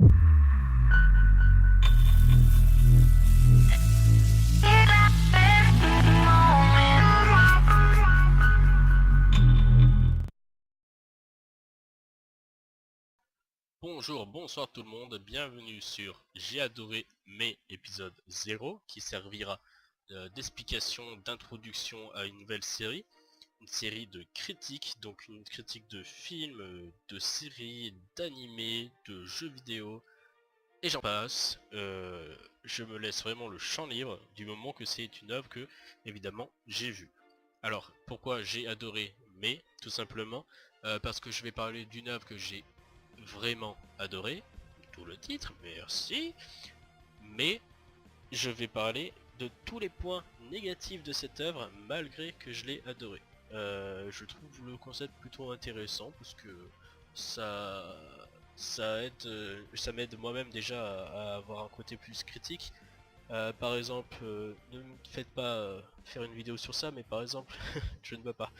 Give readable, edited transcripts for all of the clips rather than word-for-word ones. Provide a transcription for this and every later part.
Bonjour, bonsoir tout le monde, bienvenue sur J'ai adoré mes épisode 0 qui servira d'explication, d'introduction à une nouvelle série. Une série de critiques, donc une critique de films, de séries, d'animés, de jeux vidéo, et j'en passe. Je me laisse vraiment le champ libre du moment que c'est une œuvre que, évidemment, j'ai vue. Alors, pourquoi j'ai adoré mais tout simplement parce que je vais parler d'une œuvre que j'ai vraiment adoré, tout le titre, merci, mais je vais parler de tous les points négatifs de cette œuvre malgré que je l'ai adoré. Je trouve le concept plutôt intéressant parce que ça ça m'aide moi-même déjà à avoir un côté plus critique. Par exemple, ne me faites pas faire une vidéo sur ça, mais par exemple, je ne veux pas.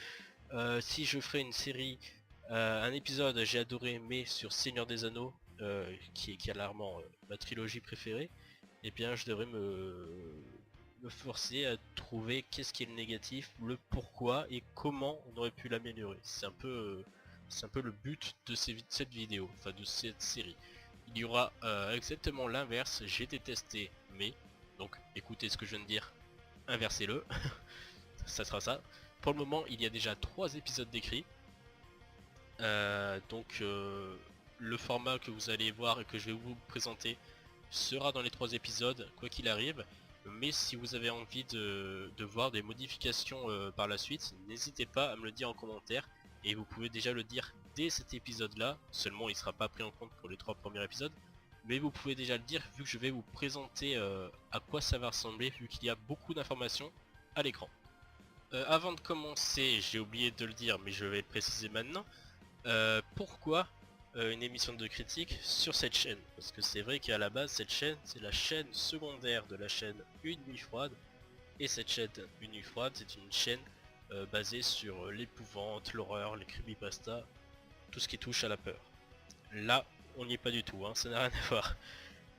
Si je ferais une série, un épisode j'ai adoré mais sur Seigneur des Anneaux, qui est clairement ma trilogie préférée, et bien je devrais me forcer à trouver qu'est-ce qui est le négatif, le pourquoi et comment on aurait pu l'améliorer. C'est un peu le but de cette vidéo, enfin de cette série. Il y aura exactement l'inverse, j'ai détesté mais, donc écoutez ce que je viens de dire, inversez-le, ça sera ça. Pour le moment il y a déjà 3 épisodes d'écrits, donc le format que vous allez voir et que je vais vous présenter sera dans les 3 épisodes quoi qu'il arrive, mais si vous avez envie de voir des modifications par la suite, n'hésitez pas à me le dire en commentaire, et vous pouvez déjà le dire dès cet épisode là, seulement il sera pas pris en compte pour les 3 premiers épisodes, mais vous pouvez déjà le dire vu que je vais vous présenter à quoi ça va ressembler vu qu'il y a beaucoup d'informations à l'écran. Avant de commencer, j'ai oublié de le dire mais je vais le préciser maintenant, pourquoi une émission de critique sur cette chaîne? Parce que c'est vrai qu'à la base cette chaîne c'est la chaîne secondaire de la chaîne Une Nuit Froide, et cette chaîne Une Nuit Froide c'est une chaîne basée sur l'épouvante, l'horreur, les creepypasta, tout ce qui touche à la peur. Là on n'y est pas du tout, hein, ça n'a rien à voir.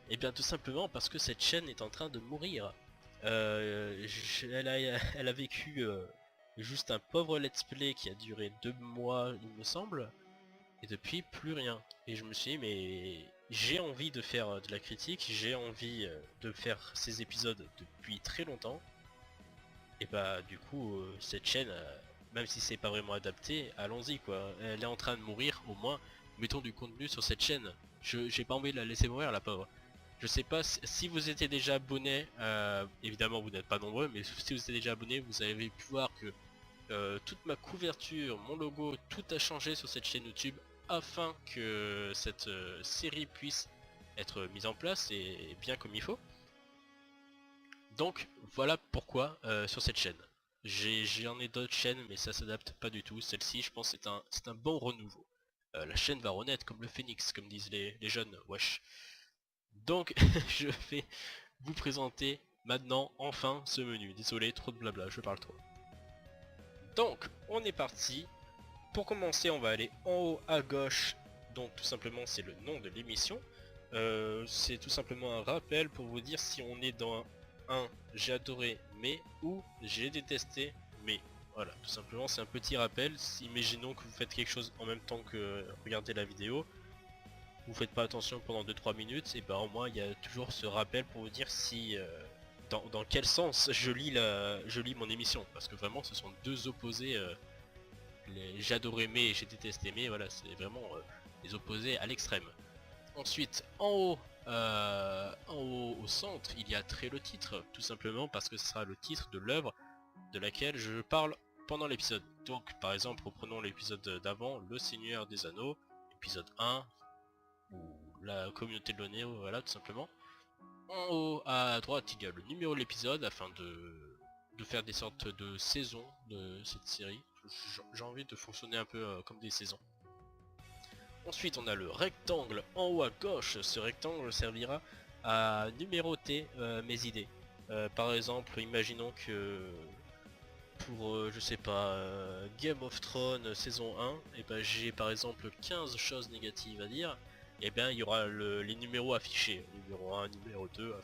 Et bien tout simplement parce que cette chaîne est en train de mourir. Elle a vécu juste un pauvre let's play qui a duré 2 mois il me semble, et depuis plus rien. Et je me suis dit mais j'ai envie de faire de la critique, j'ai envie de faire ces épisodes depuis très longtemps, et bah du coup cette chaîne, même si c'est pas vraiment adapté, allons-y quoi, elle est en train de mourir, au moins mettons du contenu sur cette chaîne. J'ai pas envie de la laisser mourir la pauvre. Je sais pas si vous étiez déjà abonné, évidemment vous n'êtes pas nombreux, mais si vous étiez déjà abonné, vous avez pu voir que toute ma couverture, mon logo, tout a changé sur cette chaîne YouTube afin que cette série puisse être mise en place et bien comme il faut. Donc voilà pourquoi sur cette chaîne. J'en ai d'autres chaînes mais ça s'adapte pas du tout. Celle-ci je pense c'est un bon renouveau. La chaîne va renaître comme le phénix, comme disent les jeunes, wesh. Donc je vais vous présenter maintenant enfin ce menu. Désolé, trop de blabla, je parle trop. Donc on est parti. Pour commencer on va aller en haut à gauche, donc tout simplement c'est le nom de l'émission. C'est tout simplement un rappel pour vous dire si on est dans un j'ai adoré mais ou j'ai détesté mais. Voilà, tout simplement c'est un petit rappel. Imaginons que vous faites quelque chose en même temps que regardez la vidéo, vous faites pas attention pendant 2-3 minutes, et ben au moins il y a toujours ce rappel pour vous dire si dans quel sens je lis mon émission, parce que vraiment ce sont deux opposés. J'ai adoré aimer et j'ai détesté aimer, voilà, c'est vraiment les opposés à l'extrême. Ensuite, en haut au centre, il y a trait le titre, tout simplement parce que ce sera le titre de l'œuvre de laquelle je parle pendant l'épisode. Donc, par exemple, reprenons l'épisode d'avant, Le Seigneur des Anneaux, épisode 1, ou la communauté de l'Onéo, voilà, tout simplement. En haut à droite, il y a le numéro de l'épisode, afin de faire des sortes de saisons de cette série. J'ai envie de fonctionner un peu comme des saisons. Ensuite on a le rectangle en haut à gauche. Ce rectangle servira à numéroter mes idées. Par exemple, imaginons que pour je sais pas, Game of Thrones saison 1, et ben j'ai par exemple 15 choses négatives à dire. et bien il y aura les numéros affichés, numéro 1, numéro 2,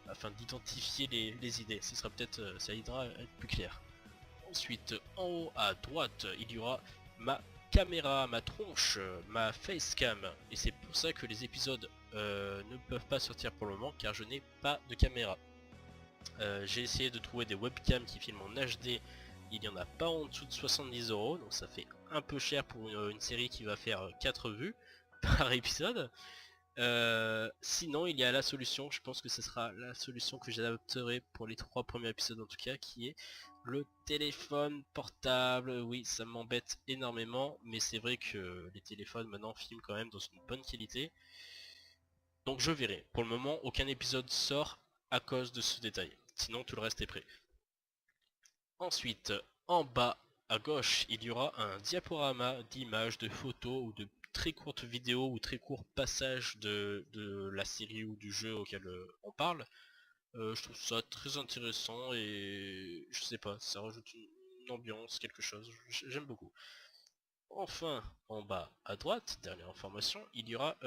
afin d'identifier les idées. Ce sera peut-être, ça aidera à être plus clair. Ensuite, en haut à droite, il y aura ma caméra, ma tronche, ma facecam. Et c'est pour ça que les épisodes ne peuvent pas sortir pour le moment, car je n'ai pas de caméra. J'ai essayé de trouver des webcams qui filment en HD. Il n'y en a pas en dessous de 70 €, donc ça fait un peu cher pour une série qui va faire 4 vues par épisode. Sinon il y a la solution, je pense que ce sera la solution que j'adapterai pour les 3 premiers épisodes en tout cas, qui est le téléphone portable. Oui, ça m'embête énormément, mais c'est vrai que les téléphones maintenant filment quand même dans une bonne qualité. Donc je verrai. Pour le moment, aucun épisode sort à cause de ce détail. Sinon tout le reste est prêt. Ensuite, en bas à gauche, il y aura un diaporama d'images, de photos ou de très courtes vidéos ou très courts passages de la série ou du jeu auquel on parle. Je trouve ça très intéressant et je sais pas, ça rajoute une ambiance, quelque chose, j'aime beaucoup. Enfin, en bas à droite, dernière information, il y aura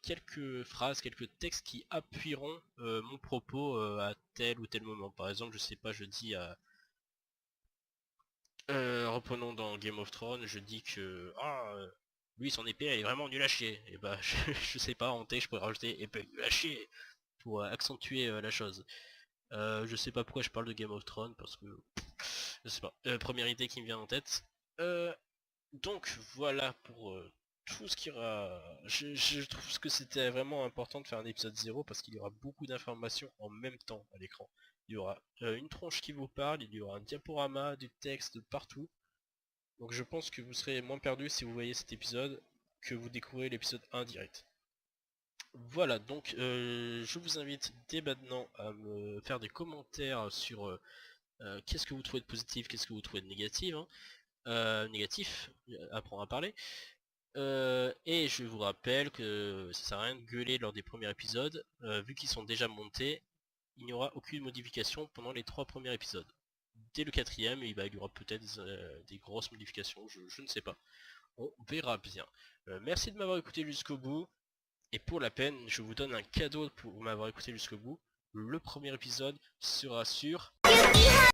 quelques phrases, quelques textes qui appuieront mon propos à tel ou tel moment. Par exemple, je sais pas, je dis à... reprenons dans Game of Thrones, je dis que lui son épée elle est vraiment nulle à chier. Et bah je sais pas, en texte je pourrais rajouter épée nulle à chier pour accentuer la chose. Je sais pas pourquoi je parle de Game of Thrones parce que je sais pas. Première idée qui me vient en tête. Donc voilà pour tout ce qui aura... Je trouve que c'était vraiment important de faire un épisode 0 parce qu'il y aura beaucoup d'informations en même temps à l'écran. Il y aura une tronche qui vous parle, il y aura un diaporama, du texte partout. Donc je pense que vous serez moins perdu si vous voyez cet épisode que vous découvrez l'épisode 1 direct. Voilà, donc je vous invite dès maintenant à me faire des commentaires sur qu'est-ce que vous trouvez de positif, qu'est-ce que vous trouvez de négatif, hein. Négatif, apprendre à parler. Et je vous rappelle que ça sert à rien de gueuler lors des premiers épisodes, vu qu'ils sont déjà montés, il n'y aura aucune modification pendant les 3 premiers épisodes. Dès le 4ème, il y aura peut-être des grosses modifications, je ne sais pas. On verra bien. Merci de m'avoir écouté jusqu'au bout. Et pour la peine, je vous donne un cadeau pour m'avoir écouté jusqu'au bout. Le premier épisode sera sur